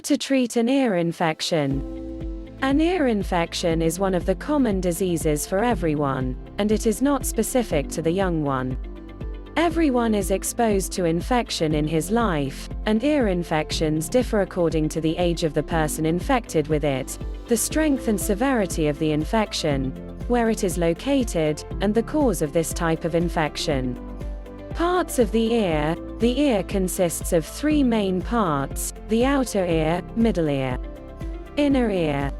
to treat an ear infection. An ear infection is one of the common diseases for everyone, and it is not specific to the young one. Everyone is exposed to infection in his life, and ear infections differ according to the age of the person infected with it, the strength and severity of the infection, where it is located, and the cause of this type of infection. Parts of the ear consists of three main parts: the outer ear, middle ear, inner ear.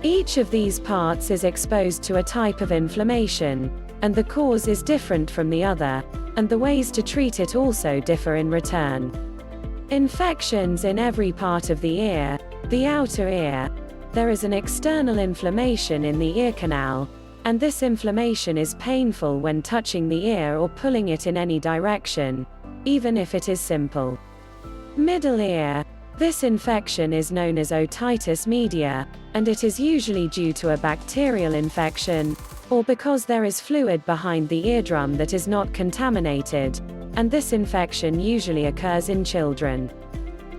Each of these parts is exposed to a type of inflammation, and the cause is different from the other, and the ways to treat it also differ in return. Infections in every part of the ear, the outer ear. There is an external inflammation in the ear canal, and this inflammation is painful when touching the ear or pulling it in any direction, even if it is simple. Middle ear. This infection is known as otitis media, and it is usually due to a bacterial infection, or because there is fluid behind the eardrum that is not contaminated, and this infection usually occurs in children.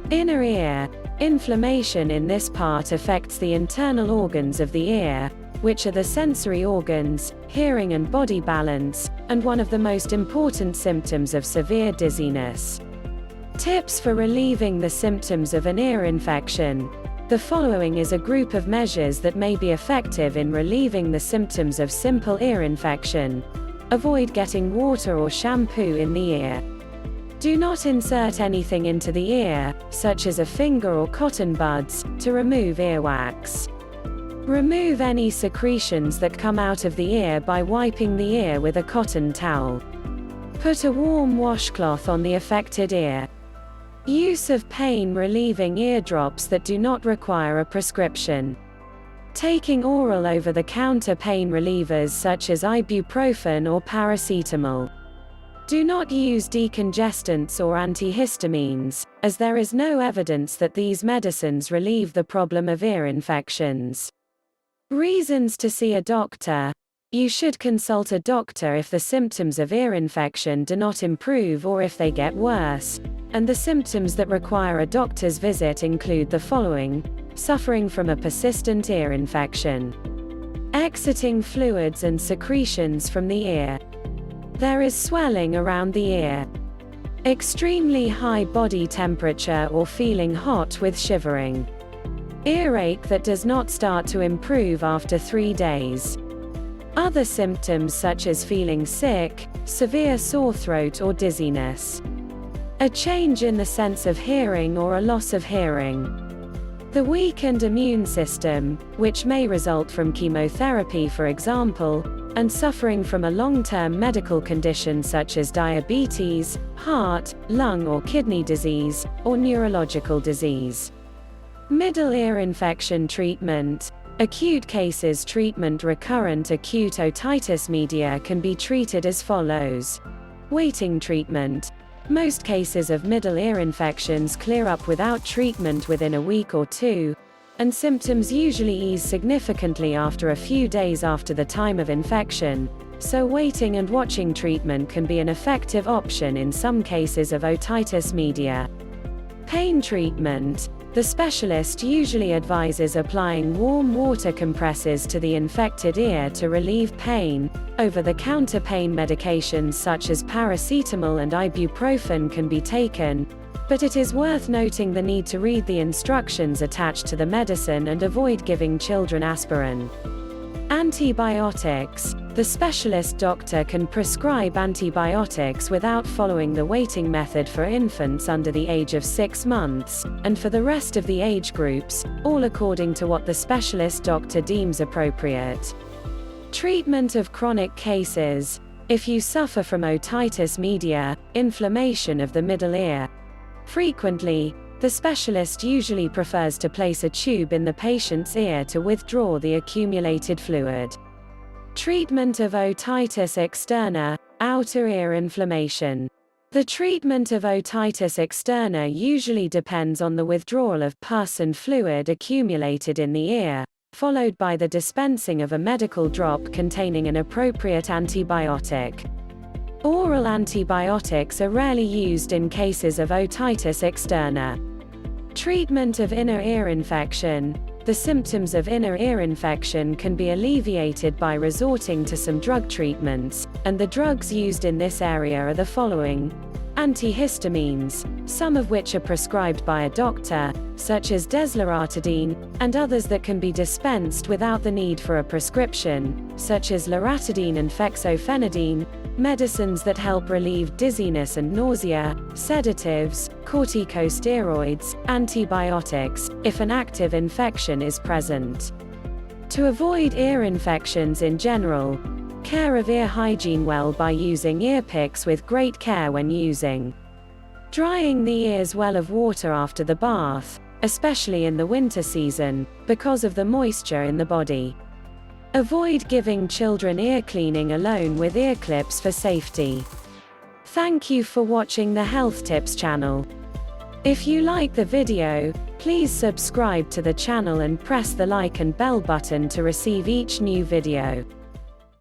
Inner ear. Inflammation in this part affects the internal organs of the ear, which are the sensory organs, hearing and body balance, and one of the most important symptoms of severe dizziness. Tips for relieving the symptoms of an ear infection. The following is a group of measures that may be effective in relieving the symptoms of simple ear infection. Avoid getting water or shampoo in the ear. Do not insert anything into the ear, such as a finger or cotton buds, to remove earwax. Remove any secretions that come out of the ear by wiping the ear with a cotton towel. Put a warm washcloth on the affected ear. Use of pain-relieving ear drops that do not require a prescription. Taking oral over-the-counter pain relievers such as ibuprofen or paracetamol. Do not use decongestants or antihistamines, as there is no evidence that these medicines relieve the problem of ear infections. Reasons to see a doctor. You should consult a doctor if the symptoms of ear infection do not improve or if they get worse, and the symptoms that require a doctor's visit include the following: suffering from a persistent ear infection, exiting fluids and secretions from the ear, there is swelling around the ear, extremely high body temperature or feeling hot with shivering, earache that does not start to improve after 3 days. Other symptoms such as feeling sick, severe sore throat or dizziness. A change in the sense of hearing or a loss of hearing. The weakened immune system, which may result from chemotherapy for example, and suffering from a long-term medical condition such as diabetes, heart, lung or kidney disease, or neurological disease. Middle ear infection treatment. Acute cases treatment. Recurrent acute otitis media can be treated as follows. Waiting treatment. Most cases of middle ear infections clear up without treatment within a week or two, and symptoms usually ease significantly after a few days after the time of infection, so waiting and watching treatment can be an effective option in some cases of otitis media. Pain treatment. The specialist usually advises applying warm water compresses to the infected ear to relieve pain. Over-the-counter pain medications such as paracetamol and ibuprofen can be taken, but it is worth noting the need to read the instructions attached to the medicine and avoid giving children aspirin. Antibiotics. The specialist doctor can prescribe antibiotics without following the waiting method for infants under the age of 6 months, and for the rest of the age groups, all according to what the specialist doctor deems appropriate. Treatment of chronic cases. If you suffer from otitis media, inflammation of the middle ear, frequently, the specialist usually prefers to place a tube in the patient's ear to withdraw the accumulated fluid. Treatment of otitis externa, outer ear inflammation. The treatment of otitis externa usually depends on the withdrawal of pus and fluid accumulated in the ear, followed by the dispensing of a medical drop containing an appropriate antibiotic. Oral antibiotics are rarely used in cases of otitis externa. Treatment of inner ear infection. The symptoms of inner ear infection can be alleviated by resorting to some drug treatments, and the drugs used in this area are the following: antihistamines, some of which are prescribed by a doctor, such as desloratadine, and others that can be dispensed without the need for a prescription, such as loratadine and fexofenadine, medicines that help relieve dizziness and nausea, sedatives, corticosteroids, antibiotics, if an active infection is present. To avoid ear infections in general, care of ear hygiene well by using ear picks with great care when using. Drying the ears well of water after the bath, especially in the winter season, because of the moisture in the body. Avoid giving children ear cleaning alone with ear clips for safety. Thank you for watching the Health Tips channel. If you like the video, please subscribe to the channel and press the like and bell button to receive each new video.